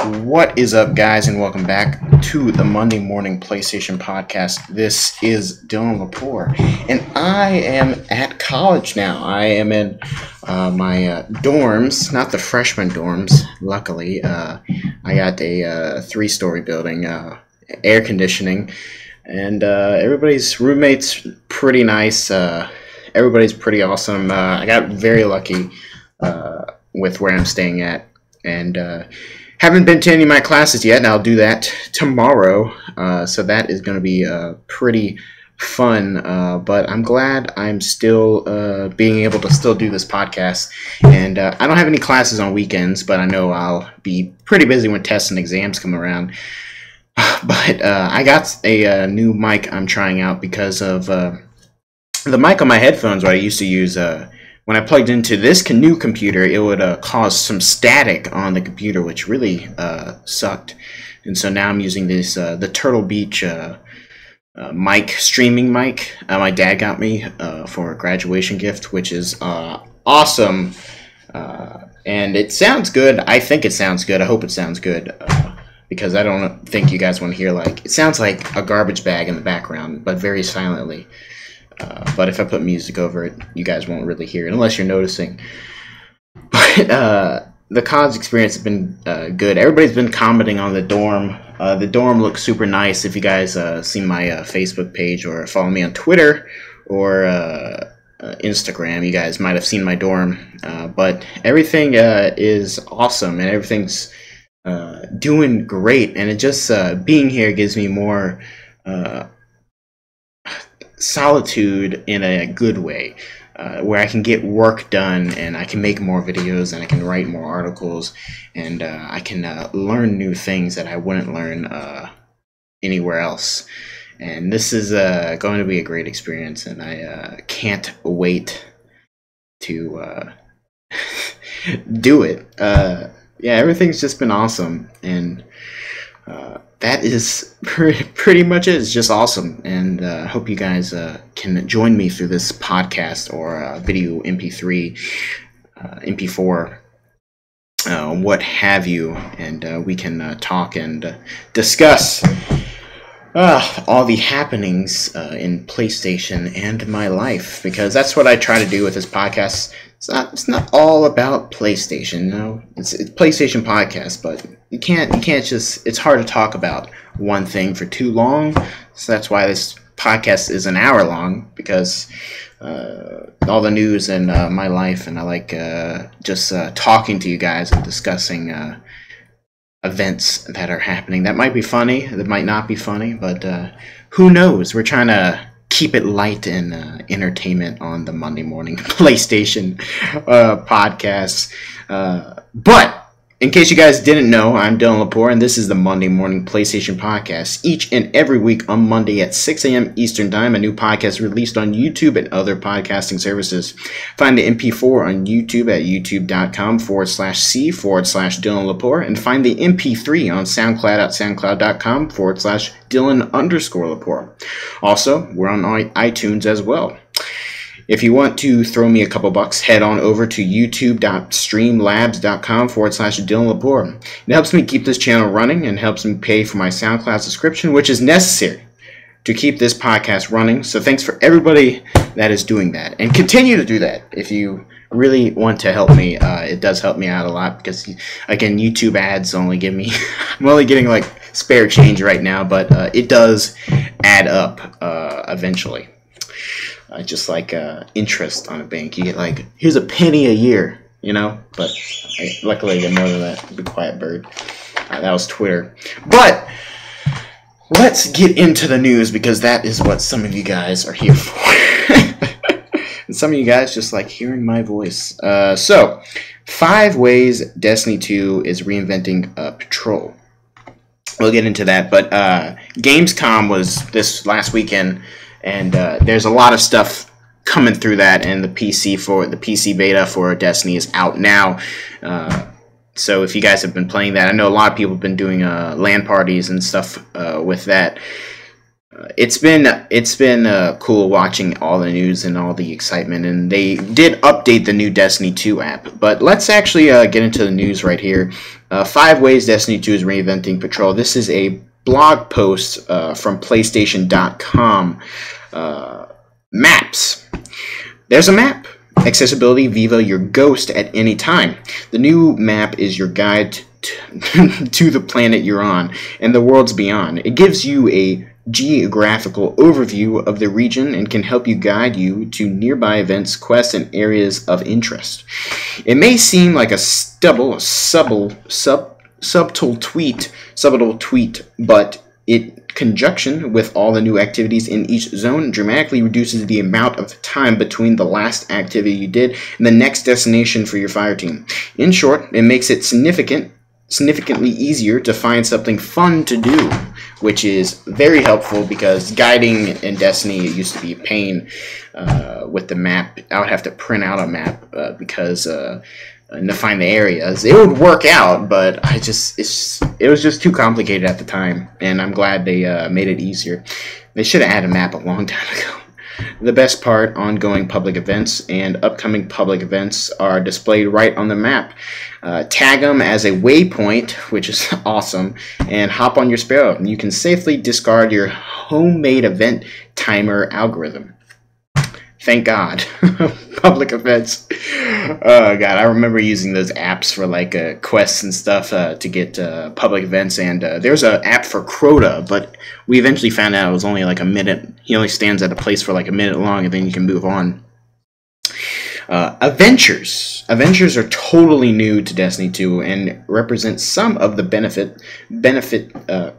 What is up, guys, and welcome back to the Monday Morning PlayStation Podcast. This is Dylan Lepore, and I am at college now. I am in my dorms, not the freshman dorms, luckily. I got a three-story building, air conditioning, and everybody's roommates pretty nice. Everybody's pretty awesome. I got very lucky with where I'm staying at, and haven't been to any of my classes yet, and I'll do that tomorrow. So that is going to be pretty fun. But I'm glad I'm still being able to still do this podcast. And I don't have any classes on weekends, but I know I'll be pretty busy when tests and exams come around. But I got a new mic I'm trying out because of the mic on my headphones, what I used to use. When I plugged into this new computer, it would cause some static on the computer, which really sucked. And so now I'm using this the Turtle Beach mic, streaming mic. My dad got me for a graduation gift, which is awesome. And it sounds good. I think it sounds good. I hope it sounds good. Because I don't think you guys want to hear, like, it sounds like a garbage bag in the background, but very silently. But if I put music over it, you guys won't really hear it unless you're noticing. But the college experience has been good. Everybody's been commenting on the dorm. The dorm looks super nice. If you guys seen my Facebook page or follow me on Twitter or Instagram, you guys might have seen my dorm. But everything is awesome, and everything's doing great. And it just being here gives me more solitude in a good way, where I can get work done and I can make more videos and I can write more articles and I can learn new things that I wouldn't learn anywhere else. And this is going to be a great experience, and I can't wait to do it. Yeah, everything's just been awesome, and that is pretty much it. It's just awesome, and I hope you guys can join me through this podcast or video MP3, MP4, what have you, and we can talk and discuss all the happenings in PlayStation and my life, because that's what I try to do with this podcast. It's not all about PlayStation, no. It's PlayStation podcast, but you can't just. It's hard to talk about one thing for too long. So that's why this podcast is an hour long, because all the news and my life, and I like just talking to you guys and discussing events that are happening. That might be funny, that might not be funny, but who knows? We're trying to keep it light and entertainment on the Monday Morning PlayStation podcast. But in case you guys didn't know, I'm Dylan Lepore, and this is the Monday Morning PlayStation Podcast. Each and every week on Monday at 6 a.m. Eastern Time, a new podcast released on YouTube and other podcasting services. Find the MP4 on YouTube at youtube.com/c/Dylan Lepore, and find the MP3 on SoundCloud at soundcloud.com/Dylan_Lepore. Also, we're on iTunes as well. If you want to throw me a couple bucks, head on over to youtube.streamlabs.com/Dylan Lepore. It helps me keep this channel running and helps me pay for my SoundCloud subscription, which is necessary to keep this podcast running. So thanks for everybody that is doing that. And continue to do that if you really want to help me. It does help me out a lot because, again, YouTube ads only give me... I'm only getting like spare change right now, but it does add up eventually. Just like interest on a bank. You get like, here's a penny a year, you know? But luckily I didn't know that. Be quiet, bird. That was Twitter. But let's get into the news, because that is what some of you guys are here for. And some of you guys just like hearing my voice. So, 5 ways Destiny 2 is reinventing Patrol. We'll get into that. But Gamescom was this last weekend, and there's a lot of stuff coming through that, and the PC beta for Destiny is out now. So if you guys have been playing that, I know a lot of people have been doing LAN parties and stuff with that. It's been cool watching all the news and all the excitement, and they did update the new Destiny 2 app. But let's actually get into the news right here. 5 ways Destiny 2 is reinventing patrol. This is a blog post from PlayStation.com. Maps. There's a map. Accessibility, Viva your ghost at any time. The new map is your guide to the planet you're on and the worlds beyond. It gives you a geographical overview of the region and can help you guide you to nearby events, quests, and areas of interest. It may seem like a subtle tweet, but it conjunction with all the new activities in each zone dramatically reduces the amount of time between the last activity you did and the next destination for your fire team. In short, it makes it significantly easier to find something fun to do, which is very helpful because guiding in Destiny, it used to be a pain with the map. I would have to print out a map because and to find the areas. It would work out, but it was just too complicated at the time, and I'm glad they made it easier. They should have added a map a long time ago. The best part, ongoing public events and upcoming public events are displayed right on the map. Tag them as a waypoint, which is awesome, and hop on your Sparrow. You can safely discard your homemade event timer algorithm. Thank God. Public events. Oh God, I remember using those apps for like quests and stuff to get public events, and there's an app for Crota, but we eventually found out it was only like a minute. He only stands at a place for like a minute long, and then you can move on. Adventures. Adventures are totally new to Destiny 2 and represent some of the benefit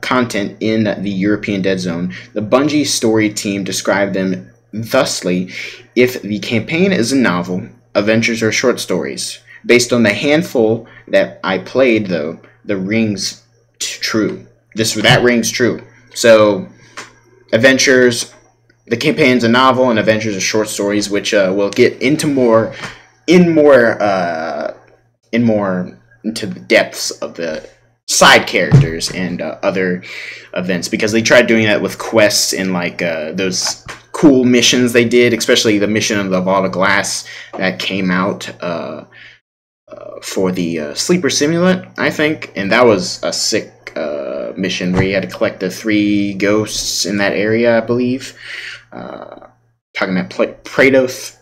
content in the European Dead Zone. The Bungie story team described them thusly: if the campaign is a novel, adventures are short stories. Based on the handful that I played, though, that rings true. That rings true. So, adventures, the campaign's a novel, and adventures are short stories, which we'll get into more into the depths of the side characters and other events, because they tried doing that with quests and like those cool missions they did, especially the mission of the Vault of Glass that came out for the Sleeper Simulant, I think, and that was a sick mission where you had to collect the 3 ghosts in that area, I believe. Talking about Praedoth.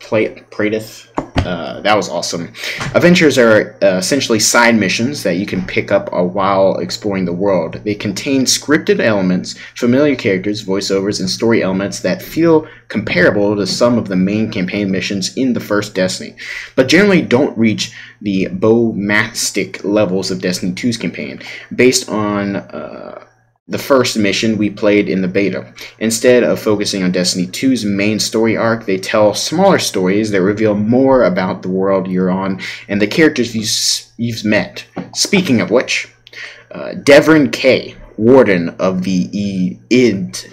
That was awesome. Adventures are essentially side missions that you can pick up while exploring the world. They contain scripted elements, familiar characters, voiceovers, and story elements that feel comparable to some of the main campaign missions in the first Destiny, but generally don't reach the bombastic levels of Destiny 2's campaign. Based on the first mission we played in the beta. Instead of focusing on Destiny 2's main story arc, they tell smaller stories that reveal more about the world you're on and the characters you've met. Speaking of which, Devon K, Warden of the EDZ.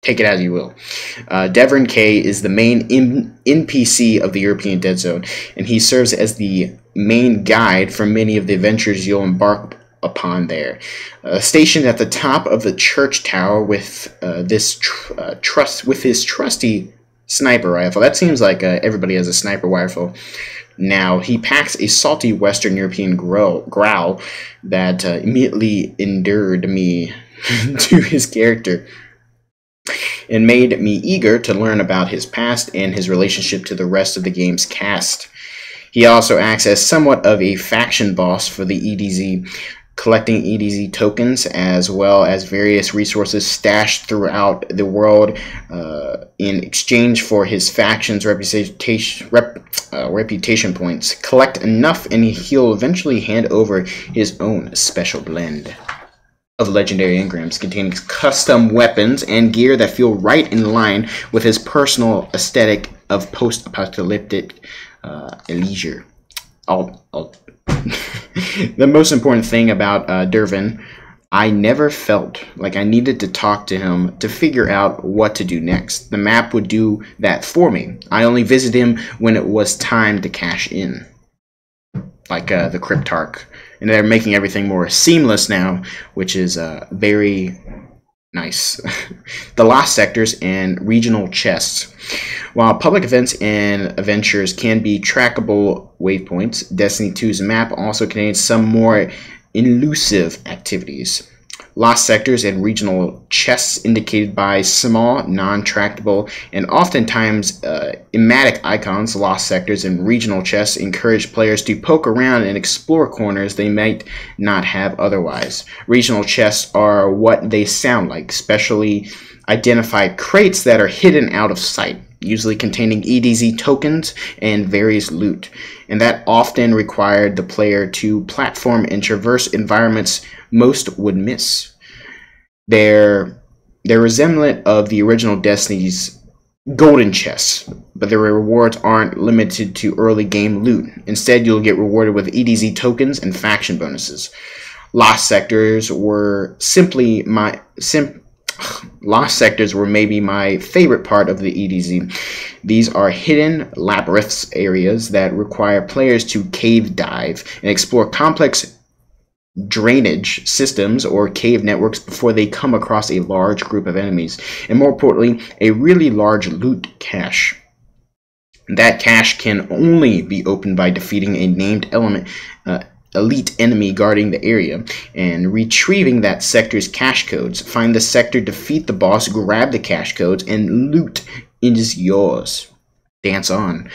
Take it as you will. Devon K is the main NPC of the European Dead Zone, and he serves as the main guide for many of the adventures you'll embark upon there. Stationed at the top of the church tower with his trusty sniper rifle. That seems like everybody has a sniper rifle now. He packs a salty Western European growl that immediately endeared me to his character and made me eager to learn about his past and his relationship to the rest of the game's cast. He also acts as somewhat of a faction boss for the EDZ, collecting EDZ tokens as well as various resources stashed throughout the world in exchange for his faction's reputation points. Collect enough and he'll eventually hand over his own special blend of legendary engrams containing custom weapons and gear that feel right in line with his personal aesthetic of post-apocalyptic leisure. The most important thing about Dervin, I never felt like I needed to talk to him to figure out what to do next. The map would do that for me. I only visited him when it was time to cash in. like the Cryptarch, and they're making everything more seamless now, which is very nice. The lost sectors and regional chests. While public events and adventures can be trackable waypoints, Destiny 2's map also contains some more elusive activities. Lost sectors and regional chests indicated by small, non-tractable, and oftentimes emblematic icons. Lost sectors and regional chests encourage players to poke around and explore corners they might not have otherwise. Regional chests are what they sound like, specially identified crates that are hidden out of sight, usually containing EDZ tokens and various loot, and that often required the player to platform and traverse environments most would miss. They're resemblant of the original Destiny's golden chests, but their rewards aren't limited to early game loot. Instead, you'll get rewarded with EDZ tokens and faction bonuses. Lost sectors were maybe my favorite part of the EDZ. These are hidden labyrinths areas that require players to cave dive and explore complex drainage systems or cave networks before they come across a large group of enemies, and more importantly, a really large loot cache. That cache can only be opened by defeating a named elite enemy guarding the area and retrieving that sector's cache codes. Find the sector, defeat the boss, grab the cache codes, and loot is yours. Dance on.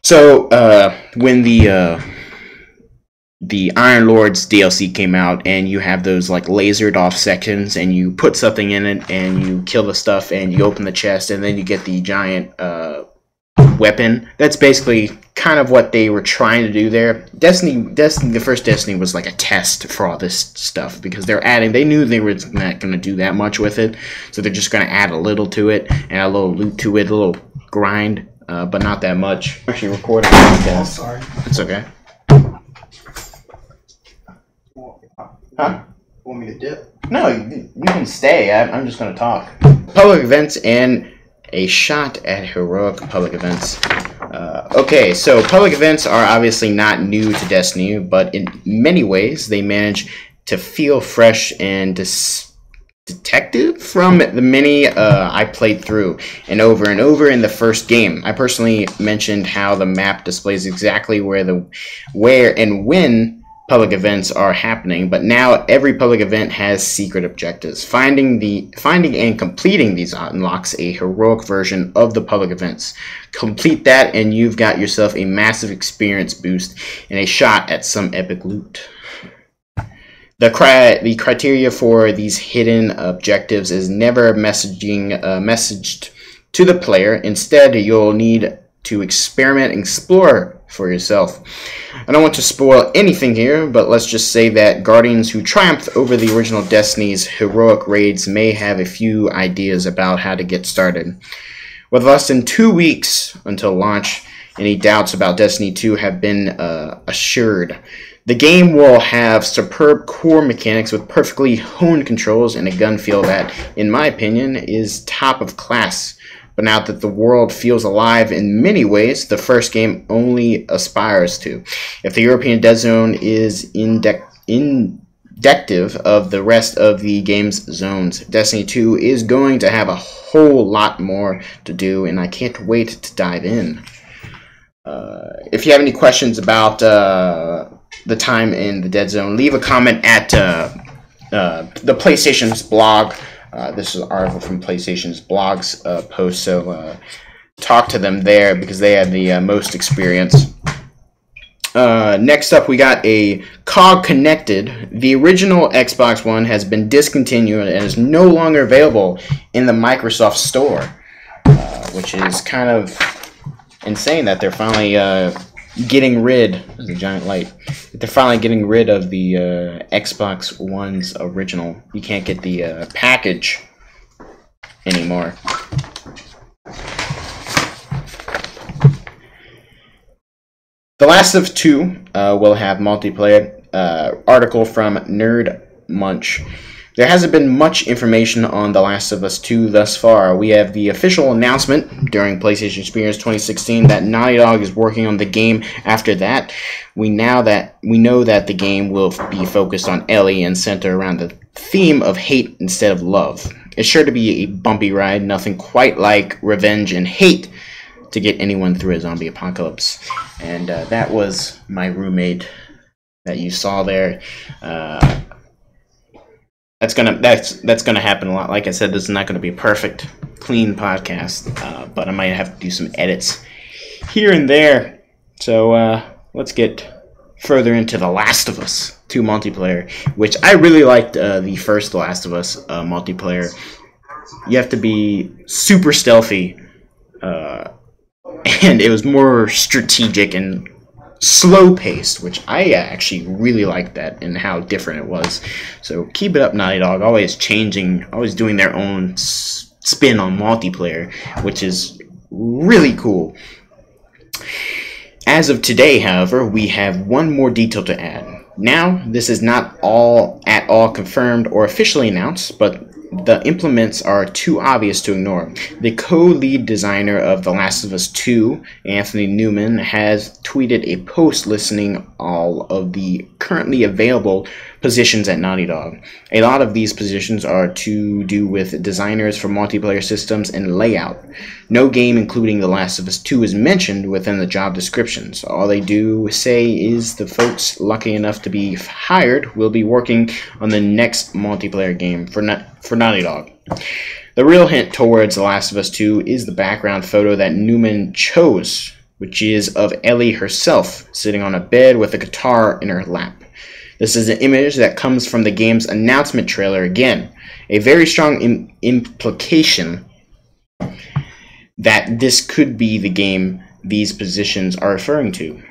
So when the Iron Lords DLC came out, and you have those like lasered off sections, and you put something in it, and you kill the stuff, and you open the chest, and then you get the giant weapon. That's basically kind of what they were trying to do there. The first Destiny was like a test for all this stuff, because they knew they were not going to do that much with it, so they're just going to add a little to it, and a little loot to it, a little grind, but not that much. I'm actually recording a podcast. Oh, sorry. It's okay. Huh? Want me to dip? No, you can stay. I'm just going to talk. Public events and a shot at heroic public events. Okay, so public events are obviously not new to Destiny, but in many ways they manage to feel fresh and detective from the many I played through and over in the first game. I personally mentioned how the map displays exactly where and when public events are happening, but now every public event has secret objectives. Finding and completing these unlocks a heroic version of the public events. Complete that and you've got yourself a massive experience boost and a shot at some epic loot. The criteria for these hidden objectives is never messaged to the player. Instead, you'll need to experiment and explore for yourself. I don't want to spoil anything here, but let's just say that Guardians who triumphed over the original Destiny's heroic raids may have a few ideas about how to get started. With less than 2 weeks until launch, any doubts about Destiny 2 have been assured. The game will have superb core mechanics with perfectly honed controls and a gun feel that, in my opinion, is top of class. But now that the world feels alive in many ways, the first game only aspires to. If the European Dead Zone is indicative of the rest of the game's zones, Destiny 2 is going to have a whole lot more to do, and I can't wait to dive in. If you have any questions about the time in the Dead Zone, leave a comment at the PlayStation's blog. This is an article from PlayStation's blog's post, so talk to them there because they had the most experience. Next up, we got a COG Connected. The original Xbox One has been discontinued and is no longer available in the Microsoft Store, which is kind of insane that they're finally getting rid of the giant light. They're finally getting rid of the Xbox One's original. You can't get the package anymore. The Last of 2 will have multiplayer. Article from Nerd Munch. There hasn't been much information on The Last of Us 2 thus far. We have the official announcement during PlayStation Experience 2016 that Naughty Dog is working on the game after that. We know that the game will be focused on Ellie and center around the theme of hate instead of love. It's sure to be a bumpy ride, nothing quite like revenge and hate to get anyone through a zombie apocalypse. And that was my roommate that you saw there. That's gonna happen a lot. Like I said, this is not gonna be a perfect, clean podcast, but I might have to do some edits here and there. So let's get further into The Last of Us 2 multiplayer, which I really liked the first The Last of Us multiplayer. You have to be super stealthy, and it was more strategic and slow-paced, which I actually really liked that and how different it was. So keep it up, Naughty Dog. Always changing, always doing their own spin on multiplayer, which is really cool. As of today, however, we have one more detail to add. Now, this is not at all confirmed or officially announced, but the implements are too obvious to ignore. The co-lead designer of The Last of Us 2, Anthony Newman, has tweeted a post listing all of the currently available positions at Naughty Dog. A lot of these positions are to do with designers for multiplayer systems and layout. No game, including The Last of Us 2, is mentioned within the job descriptions. All they do say is the folks lucky enough to be hired will be working on the next multiplayer game for Naughty Dog. The real hint towards The Last of Us 2 is the background photo that Newman chose, which is of Ellie herself sitting on a bed with a guitar in her lap. This is an image that comes from the game's announcement trailer again, a very strong implication that this could be the game these positions are referring to.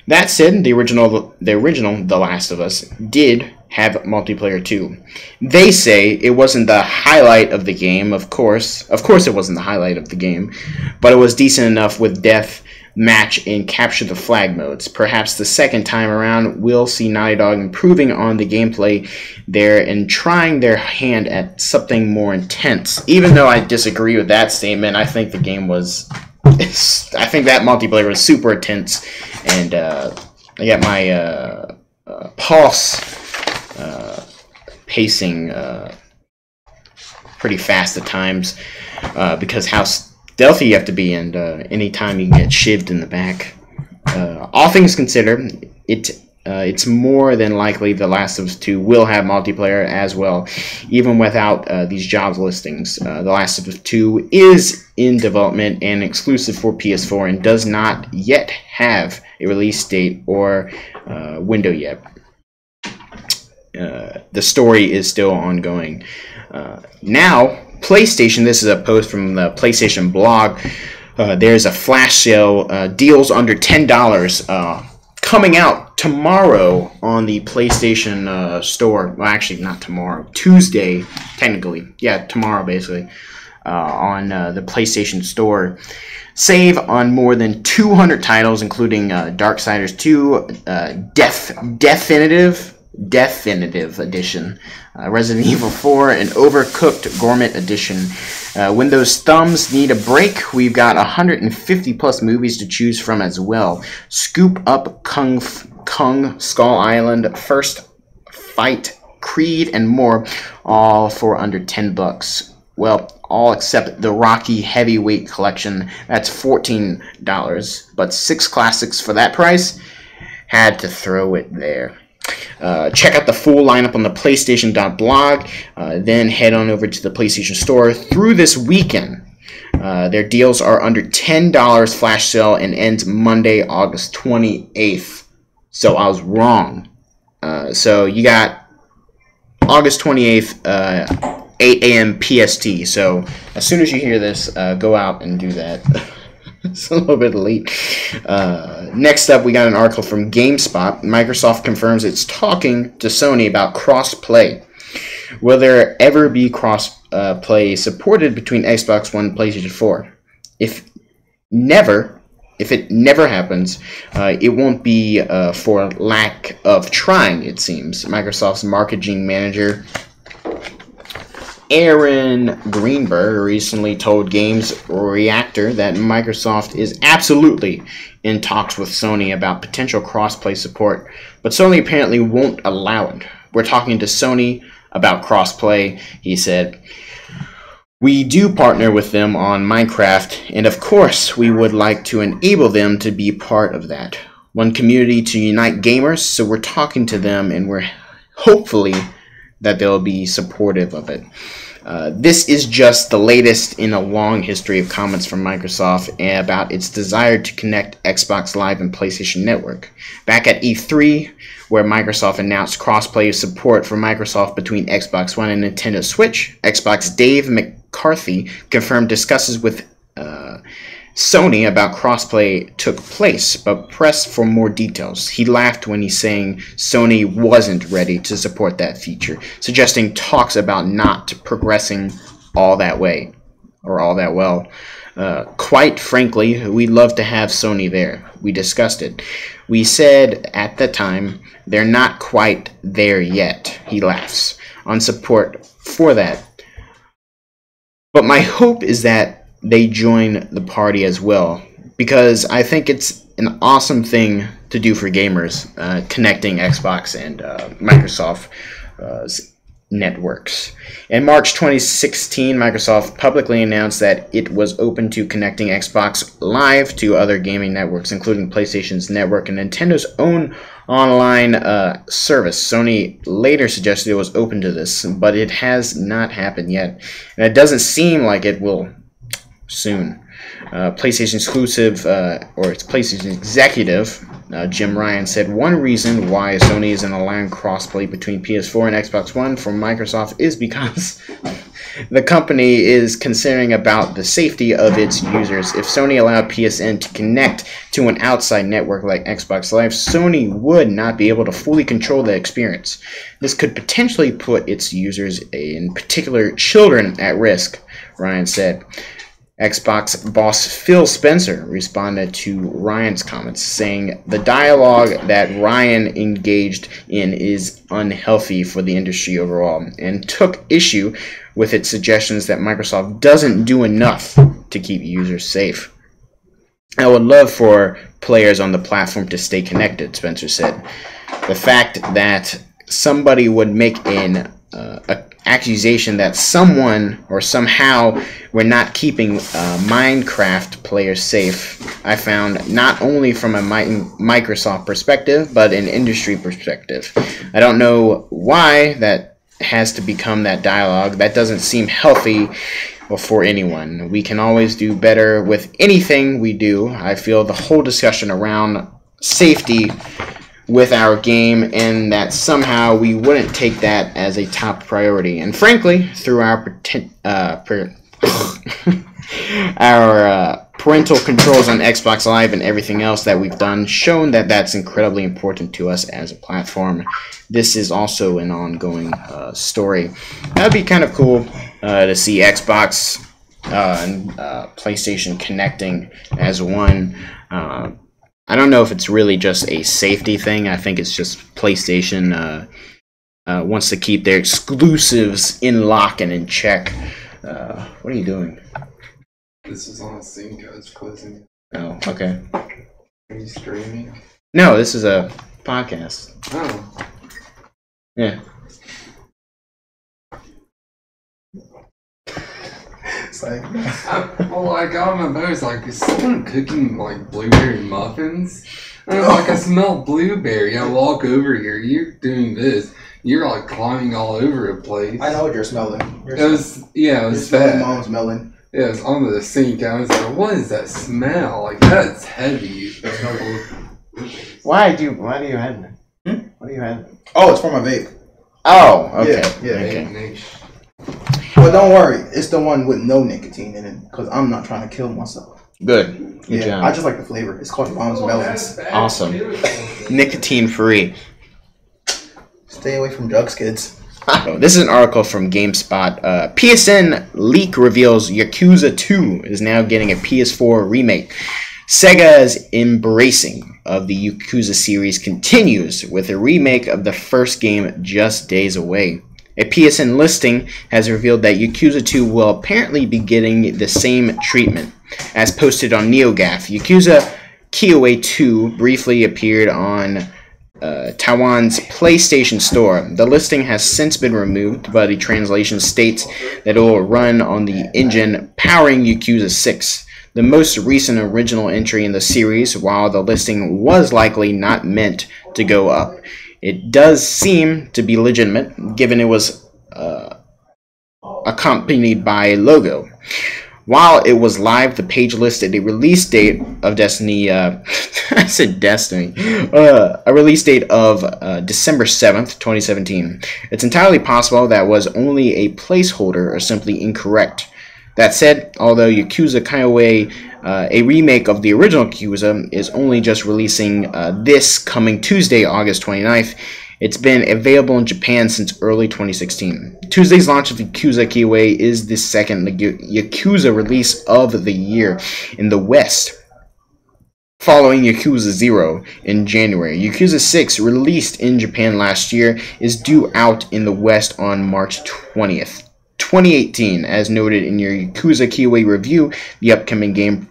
That said, the original The Last of Us did have multiplayer too. They say it wasn't the highlight of the game, of course it wasn't the highlight of the game, but it was decent enough with death, match, and capture the flag modes. Perhaps the second time around we'll see Naughty Dog improving on the gameplay there and trying their hand at something more intense. Even though I disagree with that statement, I think the game was I think that multiplayer was super intense, and I got my pulse pacing pretty fast at times because how stealthy you have to be, and anytime you can get shivved in the back. All things considered, it's more than likely The Last of Us 2 will have multiplayer as well, even without these jobs listings. The Last of Us 2 is in development and exclusive for PS4 and does not yet have a release date or window yet. The story is still ongoing. Now, PlayStation, this is a post from the PlayStation blog. There's a flash sale, deals under $10, coming out tomorrow on the PlayStation Store. Well, actually, not tomorrow. Tuesday, technically. Yeah, tomorrow, basically. On the PlayStation Store. Save on more than 200 titles, including Darksiders 2, Definitive Edition, Resident Evil 4, and Overcooked Gourmet Edition. When those thumbs need a break, we've got 150 plus movies to choose from as well. Scoop up Kung, Skull Island, First Fight, Creed, and more, all for under $10. Well, all except the Rocky Heavyweight Collection. That's $14, but 6 classics for that price. Had to throw it there. Check out the full lineup on the PlayStation.blog. Then head on over to the PlayStation Store through this weekend. Their deals are under $10 flash sale and ends Monday, August 28th. So I was wrong. So you got August 28th, 8 a.m. PST. So as soon as you hear this, go out and do that. It's a little bit late. Next up, we got an article from GameSpot. Microsoft confirms it's talking to Sony about cross-play. Will there ever be cross-play supported between Xbox One and PlayStation 4? If it never happens, it won't be for lack of trying, it seems. Microsoft's marketing manager Aaron Greenberg recently told Games Reactor that Microsoft is absolutely in talks with Sony about potential crossplay support, but Sony apparently won't allow it. We're talking to Sony about crossplay, he said. We do partner with them on Minecraft, and of course we would like to enable them to be part of that. One community to unite gamers, so we're talking to them, and we're hopefully that they'll be supportive of it. This is just the latest in a long history of comments from Microsoft about its desire to connect Xbox Live and PlayStation Network. Back at E3, where Microsoft announced crossplay support for Microsoft between Xbox One and Nintendo Switch, Xbox Dave McCarthy confirmed discussions with Sony about crossplay took place, but pressed for more details. He laughed when he's saying Sony wasn't ready to support that feature, suggesting talks about not progressing all that way, or all that well. Quite frankly, we'd love to have Sony there. We discussed it. We said at the time, they're not quite there yet, he laughs, on support for that. But my hope is that they join the party as well, because I think it's an awesome thing to do for gamers, connecting Xbox and Microsoft's networks. In March 2016, Microsoft publicly announced that it was open to connecting Xbox Live to other gaming networks, including PlayStation's network and Nintendo's own online service. Sony later suggested it was open to this, but it has not happened yet, and it doesn't seem like it will soon. PlayStation exclusive, or its PlayStation executive, Jim Ryan, said one reason why Sony isn't allowing crossplay between PS4 and Xbox One from Microsoft is because the company is considering about the safety of its users. If Sony allowed PSN to connect to an outside network like Xbox Live, Sony would not be able to fully control the experience. This could potentially put its users, in particular children, at risk, Ryan said. Xbox boss Phil Spencer responded to Ryan's comments, saying the dialogue that Ryan engaged in is unhealthy for the industry overall, and took issue with its suggestions that Microsoft doesn't do enough to keep users safe. I would love for players on the platform to stay connected, Spencer said. The fact that somebody would make an accusation that someone or somehow we're not keeping Minecraft players safe, I found not only from a Microsoft perspective, but an industry perspective. I don't know why that has to become that dialogue. That doesn't seem healthy for anyone. We can always do better with anything we do. I feel the whole discussion around safety with our game, and that somehow we wouldn't take that as a top priority. And frankly, through our parental controls on Xbox Live and everything else that we've done, shown that that's incredibly important to us as a platform. This is also an ongoing story. That'd be kind of cool to see Xbox and PlayStation connecting as one. I don't know if it's really just a safety thing. I think it's just PlayStation wants to keep their exclusives in lock and in check. What are you doing? This is on a sync. I was closing. Oh, okay. Are you streaming? No, this is a podcast. Oh. Yeah. It's like, I got on my nose, like, is someone cooking, like, blueberry muffins? And I was like, I smell blueberry. I walk over here, you're doing this. You're, like, climbing all over the place. I know what you're smelling. It was that. Mom's melon. Yeah, it was under the sink. I was like, what is that smell? Like, that's heavy. There's no blue. Why do you have that? What do you have? Oh, it's for my vape. Oh, okay. Yeah. Okay. Well, don't worry. It's the one with no nicotine in it, because I'm not trying to kill myself. Good Yeah, job. I just like the flavor. It's called Mom's Melons. Awesome. Nicotine free. Stay away from drugs, kids. This is an article from GameSpot. PSN leak reveals Yakuza 2 is now getting a PS4 remake. Sega's embracing of the Yakuza series continues with a remake of the first game just days away. A PSN listing has revealed that Yakuza 2 will apparently be getting the same treatment. As posted on NeoGAF, Yakuza Kiwami 2 briefly appeared on Taiwan's PlayStation Store. The listing has since been removed, but a translation states that it will run on the engine powering Yakuza 6, the most recent original entry in the series, while the listing was likely not meant to go up. It does seem to be legitimate, given it was accompanied by a logo. While it was live, the page listed a release date of Destiny, I said Destiny, a release date of December 7th, 2017. It's entirely possible that was only a placeholder or simply incorrect. That said, although Yakuza Kiwami, a remake of the original Yakuza, is only just releasing this coming Tuesday, August 29th, it's been available in Japan since early 2016. Tuesday's launch of Yakuza Kiwami is the second Yakuza release of the year in the West, following Yakuza 0 in January. Yakuza 6, released in Japan last year, is due out in the West on March 20th. 2018, as noted in your Yakuza Kiwami review, the upcoming game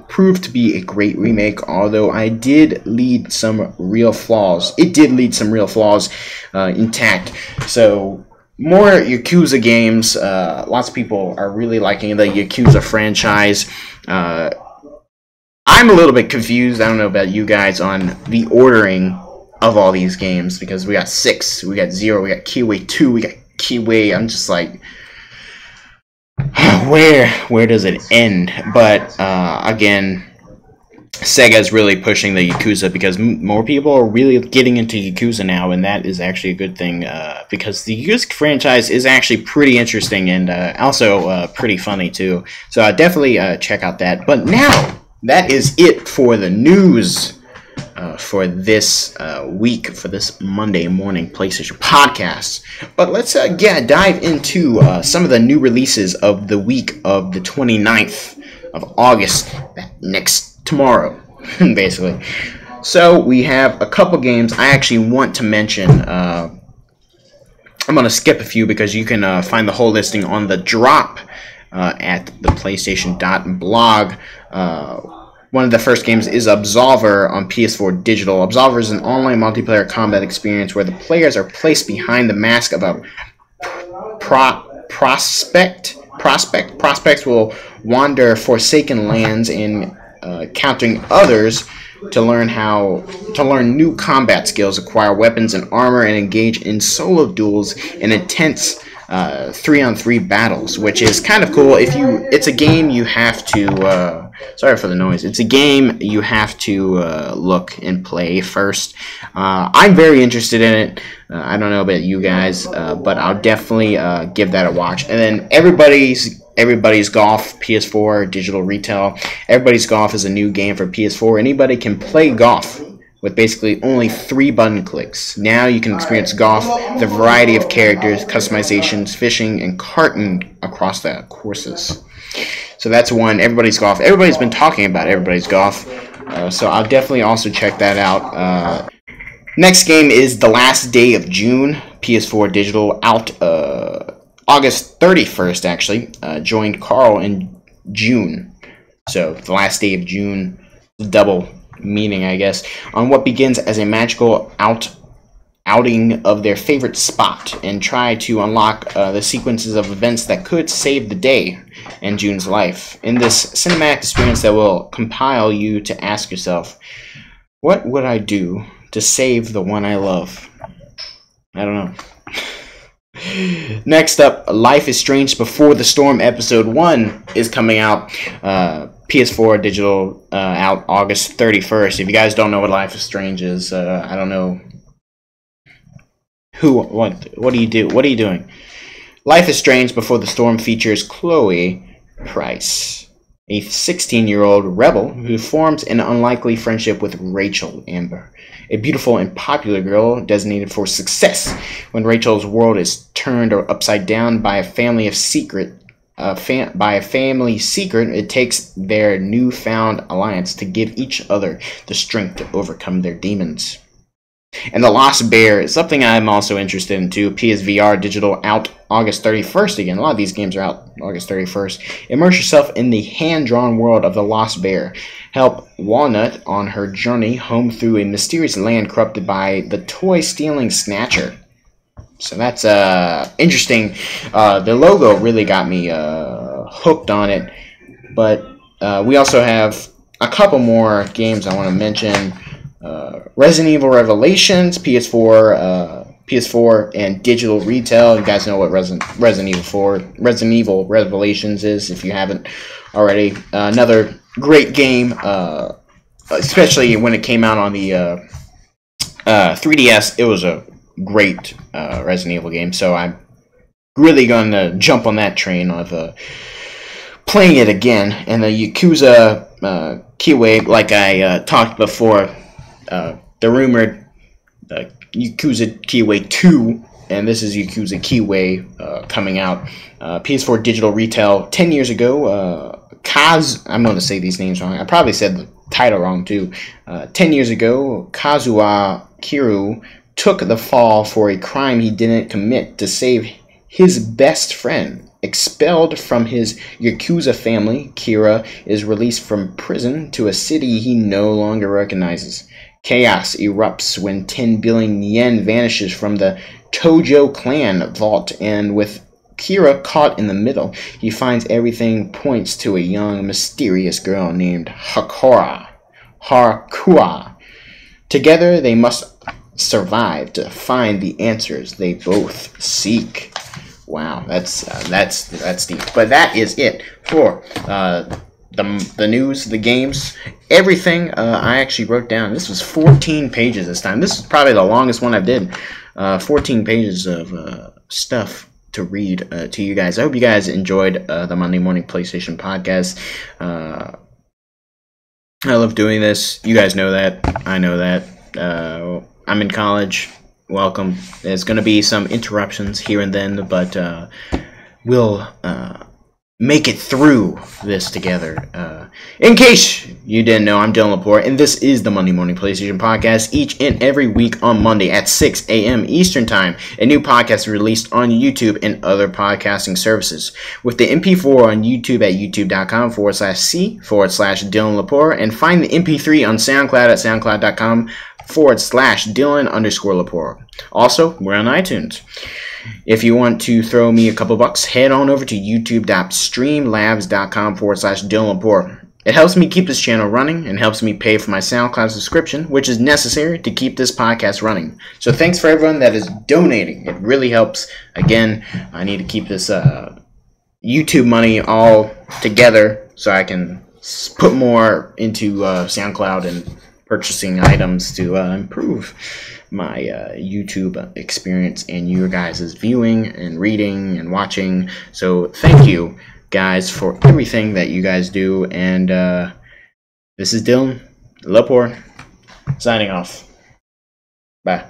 proved to be a great remake, although it did leave some real flaws intact. So, more Yakuza games. Lots of people are really liking the Yakuza franchise. I'm a little bit confused. I don't know about you guys on the ordering of all these games, because we got 6, we got 0, we got Kiwami 2, we got Kiwami. I'm just like, where does it end? But again, Sega is really pushing the Yakuza, because more people are really getting into Yakuza now, and that is actually a good thing, because the Yakuza franchise is actually pretty interesting and also pretty funny too. So definitely check out that. But now, that is it for the news for this week, for this Monday morning PlayStation podcast. But let's dive into some of the new releases of the week of the 29th of August, tomorrow, basically. So we have a couple games I actually want to mention. I'm going to skip a few because you can find the whole listing on the drop at the PlayStation.blog. One of the first games is Absolver on PS4 Digital. Absolver is an online multiplayer combat experience where the players are placed behind the mask of a prospect. Prospects will wander forsaken lands and encountering others to learn new combat skills, acquire weapons and armor, and engage in solo duels and intense 3-on-3 battles, which is kind of cool. It's a game you have to sorry for the noise. It's a game you have to look and play first. I'm very interested in it. I don't know about you guys, but I'll definitely give that a watch. And then Everybody's Golf, PS4 digital retail. Everybody's Golf is a new game for PS4. Anybody can play golf with basically only 3 button clicks. Now you can experience golf, the variety of characters, customizations, fishing, and karting across the courses. So that's one, Everybody's Golf. Everybody's been talking about Everybody's Golf, so I'll definitely also check that out. Next game is The Last Day of June, PS4 digital, out August 31st, actually. Joined Carl in June. So, The Last Day of June, double meaning, I guess, on what begins as a magical outing of their favorite spot, and try to unlock the sequences of events that could save the day in June's life. In this cinematic experience that will compel you to ask yourself, what would I do to save the one I love? I don't know. Next up, Life is Strange Before the Storm Episode 1 is coming out. PS4 digital, out August 31st. If you guys don't know what Life is Strange is, I don't know. What do you do? What are you doing? Life is Strange Before the Storm features Chloe Price, a 16-year-old rebel who forms an unlikely friendship with Rachel Amber, a beautiful and popular girl designated for success. When Rachel's world is turned upside down by a family secret, it takes their newfound alliance to give each other the strength to overcome their demons. And The Lost Bear is something I'm also interested in too. PSVR digital out August 31st again. A lot of these games are out August 31st. Immerse yourself in the hand-drawn world of The Lost Bear. Help Walnut on her journey home through a mysterious land corrupted by the toy-stealing Snatcher. So that's interesting. The logo really got me hooked on it. But we also have a couple more games I want to mention. Resident Evil Revelations, PS4, and digital retail. You guys know what Resident Evil Revelations is, if you haven't already. Another great game, especially when it came out on the 3DS. It was a great Resident Evil game, so I'm really going to jump on that train of playing it again. And the Yakuza Kiwami, like I talked before, the rumored Yakuza Kiwami 2, and this is Yakuza Kiwami coming out. PS4 digital retail 10 years ago. I'm going to say these names wrong. I probably said the title wrong too. 10 years ago, Kazuha Kiru took the fall for a crime he didn't commit to save his best friend. Expelled from his Yakuza family, Kira is released from prison to a city he no longer recognizes. Chaos erupts when 10 billion yen vanishes from the Tojo clan vault, and with Kira caught in the middle, he finds everything points to a young, mysterious girl named Hakura. Together, they must survive to find the answers they both seek. Wow, that's deep. But that is it for the news, the games, everything. I actually wrote down. This was 14 pages this time. This is probably the longest one I did. 14 pages of stuff to read to you guys. I hope you guys enjoyed the Monday Morning PlayStation podcast. I love doing this. You guys know that. I know that. I'm in college. Welcome. There's going to be some interruptions here and then, but we'll make it through this together. In case you didn't know, I'm Dylan Lepore, and this is the Monday Morning PlayStation Podcast. Each and every week on Monday at 6 a.m. Eastern Time, a new podcast is released on YouTube and other podcasting services. With the MP4 on YouTube at youtube.com/C/Dylan Lepore, and find the MP3 on SoundCloud at soundcloud.com/Dylan_Lepore. Also, we're on iTunes. If you want to throw me a couple bucks, head on over to youtube.streamlabs.com/Dylan Lepore. It helps me keep this channel running and helps me pay for my SoundCloud subscription, which is necessary to keep this podcast running. So thanks for everyone that is donating. It really helps. Again, I need to keep this YouTube money all together so I can put more into SoundCloud and purchasing items to improve my YouTube experience and your guys' viewing and reading and watching. So thank you guys for everything that you guys do, and this is Dylan Lepore signing off. Bye.